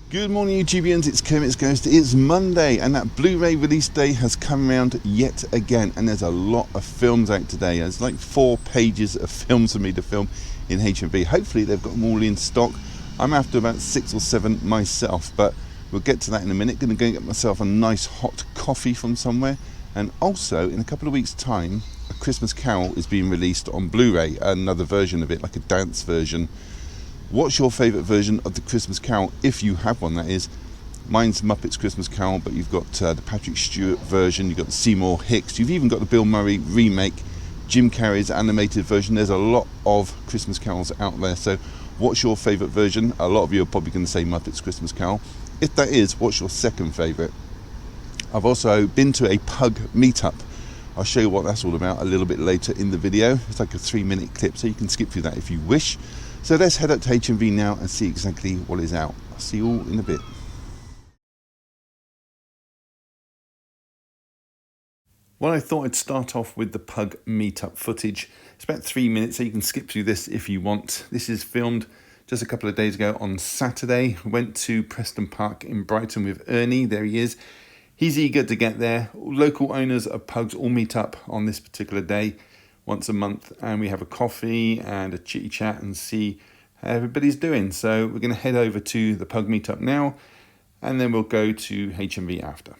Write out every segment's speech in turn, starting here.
Good morning YouTubians, it's Kermit's Ghost. It's Monday and that Blu-ray release day has come around yet again, and there's a lot of films out today. There's like 4 pages of films for me to film in HMV. Hopefully they've got them all in stock. I'm after about 6 or 7 myself, but we'll get to that in a minute. Going to go and get myself a nice hot coffee from somewhere, and also in a couple of weeks time A Christmas Carol is being released on Blu-ray, another version of it, like a dance version. What's your favourite version of the Christmas Carol, if you have one, that is? Mine's Muppets Christmas Carol, but you've got the Patrick Stewart version, you've got the Seymour Hicks, you've even got the Bill Murray remake, Jim Carrey's animated version. There's a lot of Christmas carols out there, so what's your favourite version? A lot of you are probably going to say Muppets Christmas Carol. If that is, what's your second favourite? I've also been to a Pug Meetup. I'll show you what that's all about a little bit later in the video. It's like a 3-minute clip, so you can skip through that if you wish. So let's head up to HMV now and see exactly what is out. I'll see you all in a bit. Well, I thought I'd start off with the Pug Meetup footage. It's about 3 minutes, so you can skip through this if you want. This is filmed just a couple of days ago on Saturday. Went to Preston Park in Brighton with Ernie. There he is. He's eager to get there. Local owners of pugs all meet up on this particular day once a month, and we have a coffee and a chitty chat and see how everybody's doing. So we're going to head over to the Pug Meetup now, and then we'll go to HMV after.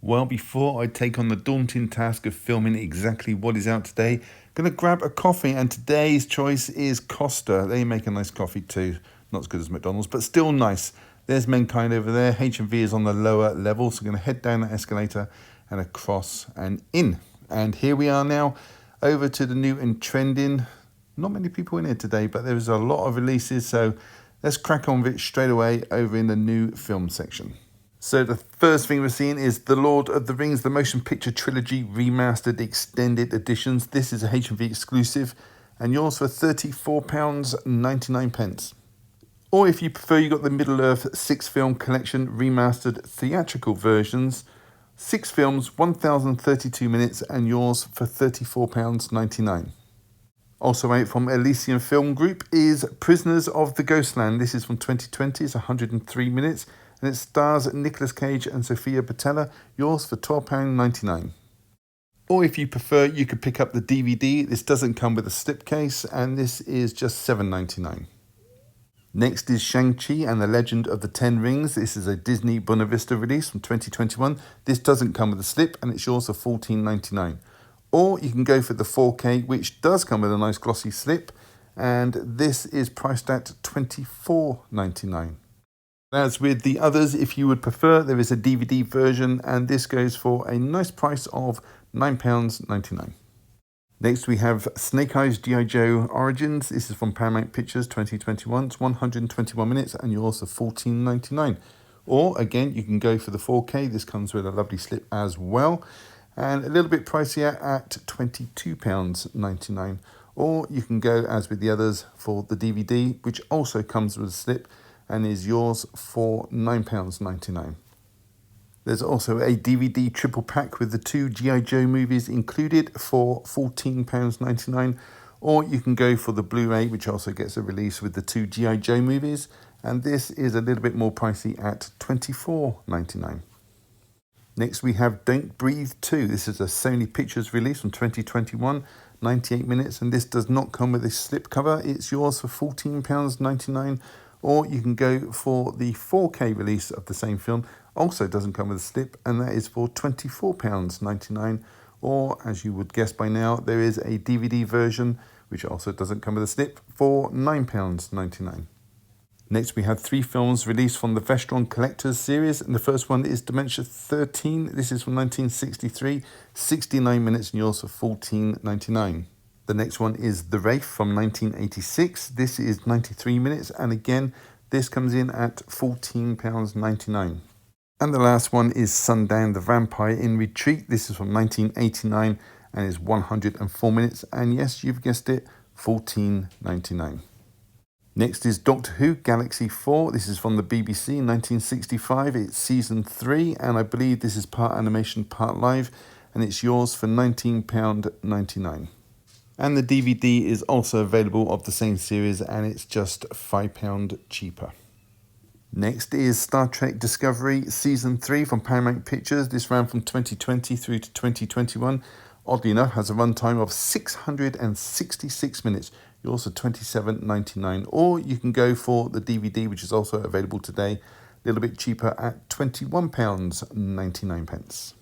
Well, before I take on the daunting task of filming exactly what is out today, I'm going to grab a coffee, and today's choice is Costa. They make a nice coffee too. Not as good as McDonald's, but still nice. There's Mankind over there. HMV is on the lower level, so I'm going to head down that escalator and across and in. And here we are now, over to the new and trending Not many people in here today, but there is a lot of releases, so let's crack on with it straight away over in the new film section. So the first thing we're seeing is The Lord of the Rings, the motion picture trilogy remastered extended editions. This is a HMV exclusive and yours for £34.99. Or if you prefer, you got the Middle-earth 6-film collection remastered theatrical versions. 6 films, 1,032 minutes and yours for £34.99. Also out from Elysium Film Group is Prisoners of the Ghostland. This is from 2020, it's 103 minutes and it stars Nicolas Cage and Sophia Boutella, yours for £12.99. Or if you prefer, you could pick up the DVD. This doesn't come with a slipcase and this is just £7.99. Next is ShangChi and the Legend of the Ten Rings. This is a Disney Buena Vista release from 2021. This doesn't come with a slip and it's yours for £14.99. Or you can go for the 4K, which does come with a nice glossy slip, and this is priced at £24.99. As with the others, if you would prefer, there is a DVD version, and this goes for a nice price of £9.99. Next we have Snake Eyes G.I. Joe Origins. This is from Paramount Pictures 2021. It's 121 minutes and yours for £14.99. Or again, you can go for the 4K. This comes with a lovely slip as well. And a little bit pricier at £22.99. Or you can go, as with the others, for the DVD, which also comes with a slip and is yours for £9.99. There's also a DVD triple pack with the 2 G.I. Joe movies included for £14.99. Or you can go for the Blu-ray, which also gets a release with the 2 G.I. Joe movies. And this is a little bit more pricey at £24.99. Next we have Don't Breathe 2. This is a Sony Pictures release from 2021, 98 minutes, and this does not come with a slipcover. It's yours for £14.99, or you can go for the 4K release of the same film. Also doesn't come with a slip, and that is for £24.99, or as you would guess by now, there is a DVD version, which also doesn't come with a slip, for £9.99. Next, we have 3 films released from the Vestron Collectors series, and the first one is Dementia 13. This is from 1963, 69 minutes and yours for £14.99. The next one is The Wraith from 1986. This is 93 minutes, and again, this comes in at £14.99. And the last one is Sundown the Vampire in Retreat. This is from 1989 and is 104 minutes, and yes, you've guessed it, £14.99. Next is Doctor Who Galaxy 4. This is from the BBC, 1965. It's season 3, and I believe this is part animation, part live, and it's yours for £19.99. And the DVD is also available of the same series, and it's just £5 cheaper. Next is Star Trek Discovery Season 3 from Paramount Pictures. This ran from 2020 through to 2021. Oddly enough, has a runtime of 666 minutes. Yours for £27.99, or you can go for the DVD, which is also available today, a little bit cheaper at £21.99.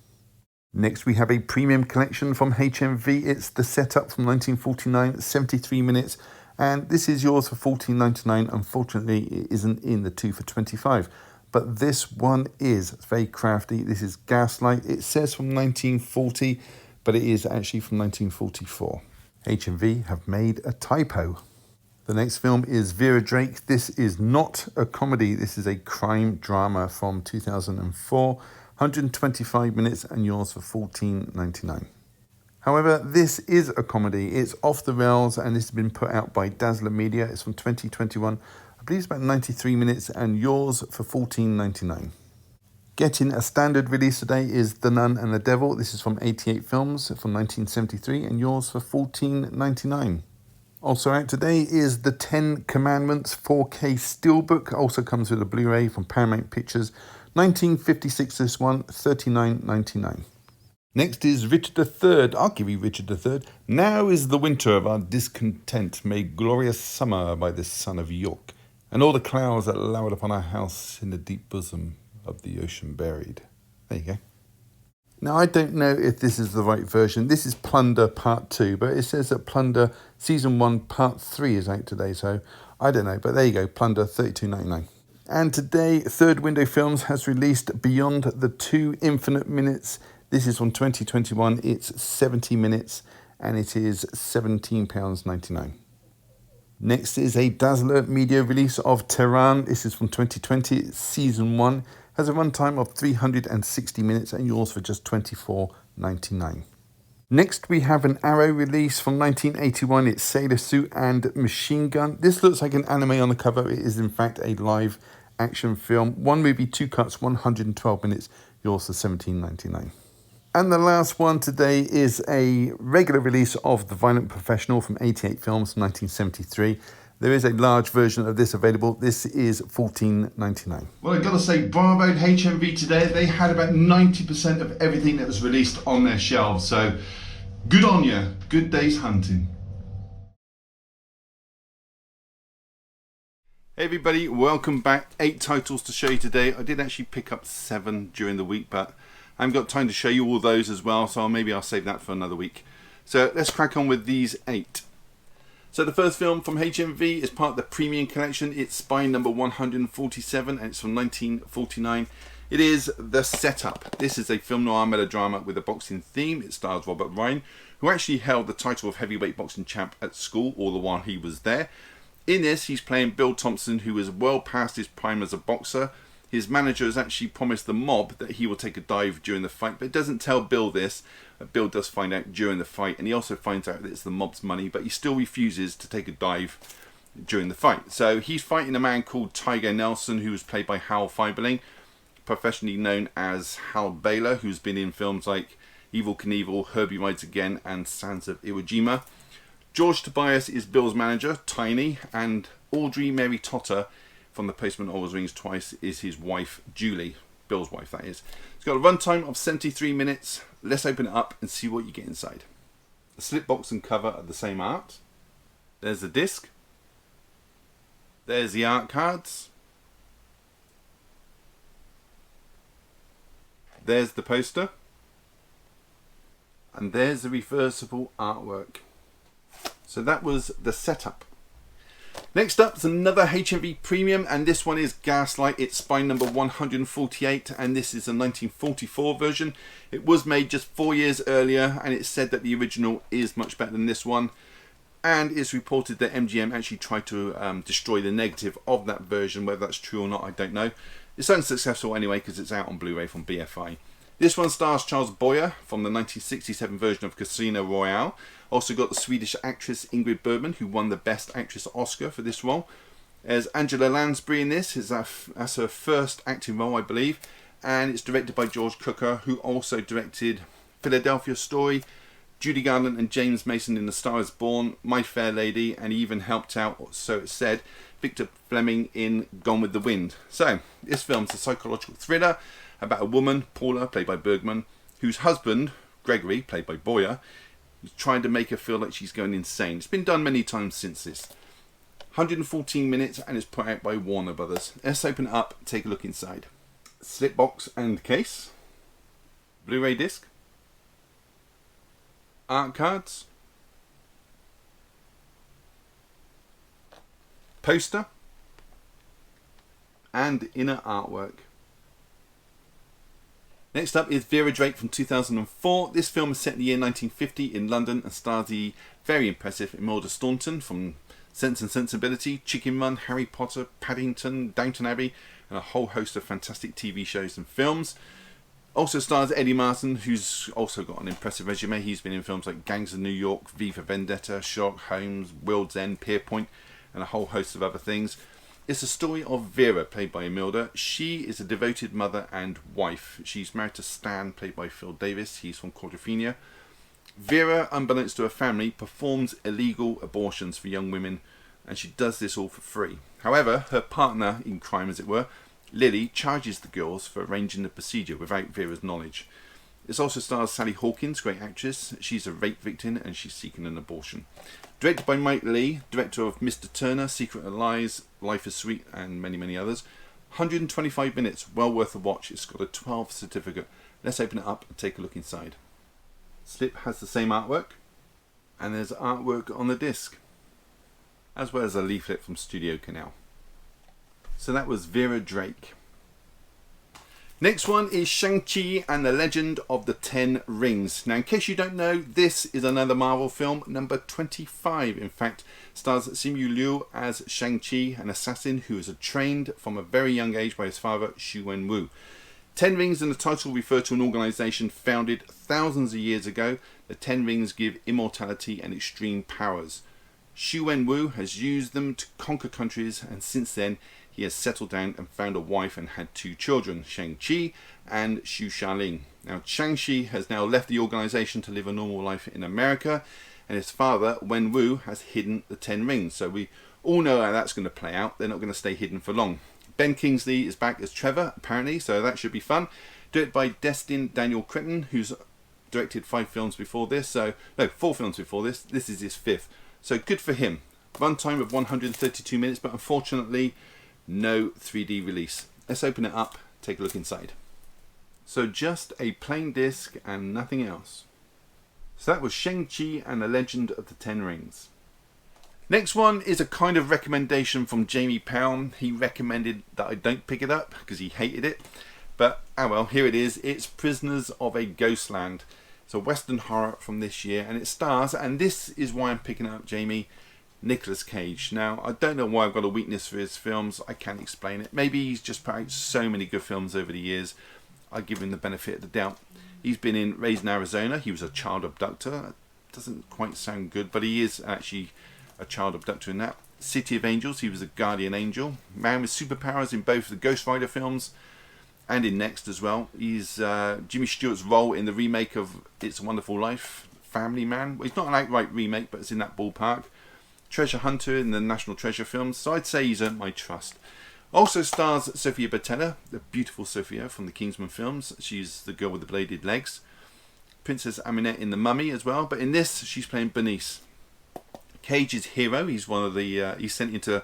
Next, we have a premium collection from HMV. It's The Setup from 1949, 73 minutes, and this is yours for £14.99. Unfortunately, it isn't in the 2 for £25, but this one is. It's very crafty. This is Gaslight. It says from 1940, but it is actually from 1944. HMV have made a typo. The next film is Vera Drake. This is not a comedy. This is a crime drama from 2004. 125 minutes and yours for £14.99. However, this is a comedy. It's off the rails and this has been put out by Dazzler Media. It's from 2021. I believe it's about 93 minutes and yours for £14.99. Getting a standard release today is The Nun and the Devil. This is from 88 Films from 1973 and yours for £14.99. Also out today is The 10 Commandments 4K Steelbook. Also comes with a Blu-ray from Paramount Pictures. 1956 this one, $39.99. Next is Richard III. I'll give you Richard III. Now is the winter of our discontent, made glorious summer by the son of York, and all the clouds that lowered upon our house in the deep bosom of the ocean buried. There you go. Now, I don't know if this is the right version. This is Plunder Part 2, but it says that Plunder Season 1 Part 3 is out today, so I don't know. But there you go, Plunder, $32.99. And today, Third Window Films has released Beyond the 2 Infinite Minutes. This is from 2021. It's 70 minutes, and it is £17.99. Next is a dazzler media release of Tehran. This is from 2020. It's season 1. Has a runtime of 360 minutes and yours for just $24.99. Next we have an Arrow release from 1981. It's Sailor Suit and Machine Gun. This looks like an anime on the cover. It is in fact a live action film. One movie, 2 cuts, 112 minutes. Yours for $17.99. And the last one today is a regular release of The Violent Professional from 88 Films from 1973. There is a large version of this available. This is $14.99. Well, I've got to say, bravo to HMV today. They had about 90% of everything that was released on their shelves. So good on you. Good day's hunting. Hey everybody, welcome back. 8 titles to show you today. I did actually pick up 7 during the week, but I haven't got time to show you all those as well, so maybe I'll save that for another week. So let's crack on with these 8. So the first film from HMV is part of the Premium Collection. It's Spy number 147 and it's from 1949. It is The Setup. This is a film noir melodrama with a boxing theme. It stars Robert Ryan, who actually held the title of heavyweight boxing champ at school all the while he was there. In this, he's playing Bill Thompson, who is well past his prime as a boxer. His manager has actually promised the mob that he will take a dive during the fight, but doesn't tell Bill this. Bill does find out during the fight, and he also finds out that it's the mob's money, but he still refuses to take a dive during the fight. So he's fighting a man called Tiger Nelson, who was played by Hal Feiberling, professionally known as Hal Baylor, who's been in films like Evel Knievel, Herbie Rides Again, and Sands of Iwo Jima. George Tobias is Bill's manager, Tiny, and Audrey Mary Totter from The Postman Always Rings Twice is his wife, Julie. Bill's wife, that is. It's got a runtime of 73 minutes. Let's open it up and see what you get inside. The slip box and cover are the same art. There's the disc. There's the art cards. There's the poster. And there's the reversible artwork. So that was The Setup. Next up is another HMV Premium, and this one is Gaslight. It's Spy number 148, and this is a 1944 version. It was made just 4 years earlier, and it's said that the original is much better than this one. And it's reported that MGM actually tried to destroy the negative of that version. Whether that's true or not, I don't know. It's unsuccessful anyway because it's out on Blu-ray from BFI. This one stars Charles Boyer from the 1967 version of Casino Royale. Also got the Swedish actress Ingrid Bergman, who won the Best Actress Oscar for this role. There's Angela Lansbury in this. That's her first acting role, I believe. And it's directed by George Cukor, who also directed Philadelphia Story, Judy Garland and James Mason in The Star is Born, My Fair Lady, and he even helped out, so it's said, Victor Fleming in Gone with the Wind. So, this film's a psychological thriller about a woman, Paula, played by Bergman, whose husband, Gregory, played by Boyer, is trying to make her feel like she's going insane. It's been done many times since this. 114 minutes and it's put out by Warner Brothers. Let's open it up and take a look inside. Slip box and case. Blu-ray disc. Art cards. Poster. And inner artwork. Next up is Vera Drake from 2004. This film is set in the year 1950 in London and stars the very impressive Imelda Staunton from Sense and Sensibility, Chicken Run, Harry Potter, Paddington, Downton Abbey, and a whole host of fantastic TV shows and films. Also stars Eddie Martin, who's also got an impressive resume. He's been in films like Gangs of New York, V for Vendetta, Sherlock Holmes, World's End, Pierpoint, and a whole host of other things. It's a story of Vera, played by Imelda. She is a devoted mother and wife. She's married to Stan, played by Phil Davis. He's from Quadrophenia. Vera, unbeknownst to her family, performs illegal abortions for young women, and she does this all for free. However, her partner in crime, as it were, Lily, charges the girls for arranging the procedure without Vera's knowledge. This also stars Sally Hawkins, great actress. She's a rape victim and she's seeking an abortion. Directed by Mike Leigh, director of Mr. Turner, Secret of Lies, Life is Sweet, and many, many others. 125 minutes, well worth a watch. It's got a 12 certificate. Let's open it up and take a look inside. Slip has the same artwork, and there's artwork on the disc, as well as a leaflet from Studio Canal. So that was Vera Drake. Next one is Shang-Chi and the Legend of the Ten Rings. Now, in case you don't know, this is another Marvel film, number 25. In fact, stars Simu Liu as Shang-Chi, an assassin who is trained from a very young age by his father, Xu Wenwu. Ten Rings in the title refer to an organisation founded thousands of years ago. The Ten Rings give immortality and extreme powers. Xu Wenwu has used them to conquer countries, and since then he has settled down and found a wife and had two children, Shang-Chi and Xu Xialing. Now, Shang-Chi has now left the organisation to live a normal life in America, and his father, Wenwu, has hidden the Ten Rings. So we all know how that's going to play out. They're not going to stay hidden for long. Ben Kingsley is back as Trevor, apparently, so that should be fun. Directed by Destin Daniel Cretton, who's directed 4 films before this. This is his 5th. So good for him. Runtime of 132 minutes, but unfortunately, no 3D release. Let's open it up, take a look inside. So just a plain disc and nothing else. So that was Shang-Chi and the Legend of the Ten Rings. Next one is a kind of recommendation from Jamie Powell. He recommended that I don't pick it up because he hated it. But, oh well, here it is. It's Prisoners of a Ghostland. It's a Western horror from this year, and it stars, and this is why I'm picking it up, Jamie, Nicolas Cage. Now, I don't know why I've got a weakness for his films. I can't explain it. Maybe he's just put out so many good films over the years. I give him the benefit of the doubt. He's been in Raised in Arizona. He was a child abductor. Doesn't quite sound good, but he is actually a child abductor in that. City of Angels, he was a guardian angel. Man with superpowers in both the Ghost Rider films and in Next as well. He's Jimmy Stewart's role in the remake of It's a Wonderful Life, Family Man. Well, he's not an outright remake, but it's in that ballpark. Treasure Hunter in the National Treasure films, so I'd say he's earned my trust. Also stars Sofia Boutella, the beautiful Sofia from the Kingsman films. She's the girl with the bladed legs. Princess Aminette in The Mummy as well, but in this she's playing Bernice. Cage's hero, he's one of the he's sent in to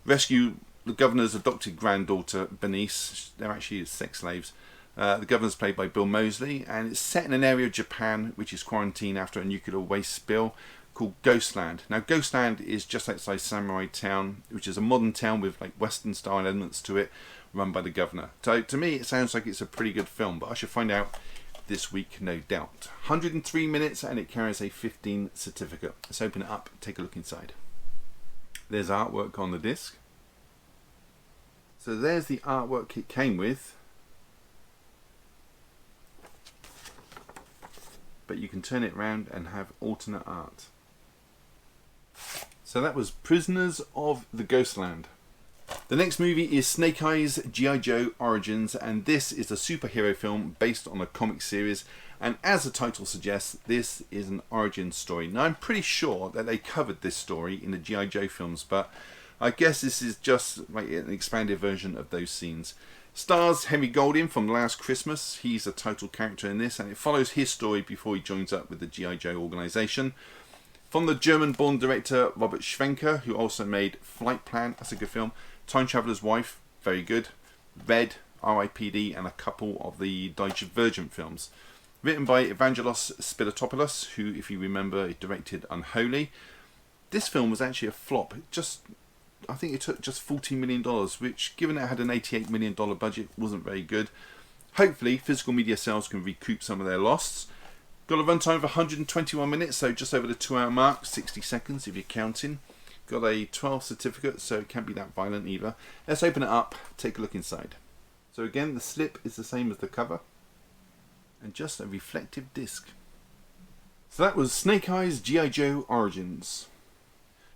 rescue the governor's adopted granddaughter Bernice. They're actually sex slaves. The governor's played by Bill Moseley, and it's set in an area of Japan which is quarantined after a nuclear waste spill, called Ghostland. Now, Ghostland is just outside Samurai Town, which is a modern town with like Western style elements to it, run by the governor. So to me, it sounds like it's a pretty good film, but I should find out this week, no doubt. 103 minutes, and it carries a 15 certificate. Let's open it up, take a look inside. There's artwork on the disc. So there's the artwork it came with. But you can turn it around and have alternate art. So that was Prisoners of the Ghostland. The next movie is Snake Eyes G.I. Joe Origins, and this is a superhero film based on a comic series, and as the title suggests, this is an origin story. Now, I'm pretty sure that they covered this story in the G.I. Joe films, but I guess this is just like an expanded version of those scenes. Stars Henry Golding from Last Christmas. He's a title character in this, and it follows his story before he joins up with the G.I. Joe organisation. From the German-born director Robert Schwenker, who also made Flight Plan, that's a good film. Time Traveler's Wife, very good. Red, R.I.P.D. and a couple of the Divergent films. Written by Evangelos Spilotopoulos, who, if you remember, directed Unholy. This film was actually a flop. I think it took just $14 million, which, given it had an $88 million budget, wasn't very good. Hopefully, physical media sales can recoup some of their loss. Got a runtime of 121 minutes, so just over the 2-hour mark, 60 seconds if you're counting. Got a 12 certificate, so it can't be that violent either. Let's open it up, take a look inside. So again, the slip is the same as the cover, and just a reflective disc. So that was Snake Eyes G.I. Joe Origins.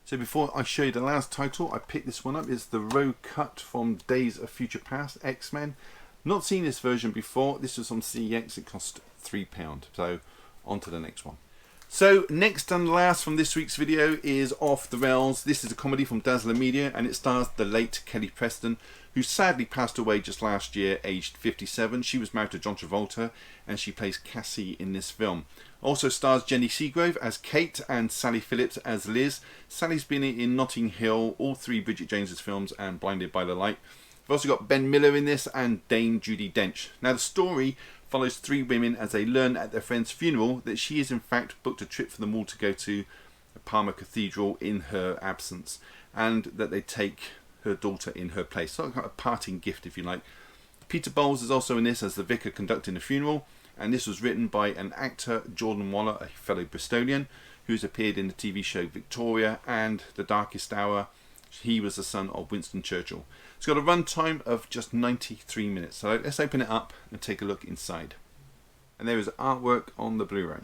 So before I show you the last title, I picked this one up. It's the raw cut from Days of Future Past, X-Men. Not seen this version before. This was on CEX. It cost £3. So on to the next one. So next and last from this week's video is Off the Rails. This is a comedy from Dazzler Media, and it stars the late Kelly Preston, who sadly passed away just last year, aged 57. She was married to John Travolta, and she plays Cassie in this film. Also stars Jenny Seagrove as Kate and Sally Phillips as Liz. Sally's been in Notting Hill, all 3 Bridget Jones's films, and Blinded by the Light. We've also got Ben Miller in this and Dame Judi Dench. Now the story follows 3 women as they learn at their friend's funeral that she has in fact booked a trip for them all to go to Palmer Cathedral in her absence, and that they take her daughter in her place. So kind of a parting gift, if you like. Peter Bowles is also in this as the vicar conducting the funeral, and this was written by an actor, Jordan Waller, a fellow Bristolian, who's appeared in the TV show Victoria and The Darkest Hour. He was the son of Winston Churchill. It's got a runtime of just 93 minutes. So let's open it up and take a look inside. And there is artwork on the Blu-ray.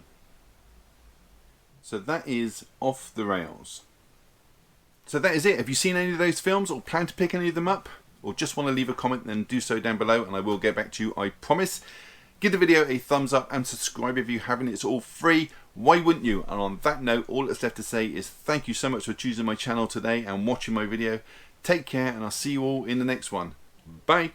So that is Off the Rails. So that is it. Have you seen any of those films or plan to pick any of them up? Or just want to leave a comment, then do so down below and I will get back to you, I promise. Give the video a thumbs up and subscribe if you haven't. It's all free. Why wouldn't you? And on that note, all that's left to say is thank you so much for choosing my channel today and watching my video. Take care, and I'll see you all in the next one. Bye.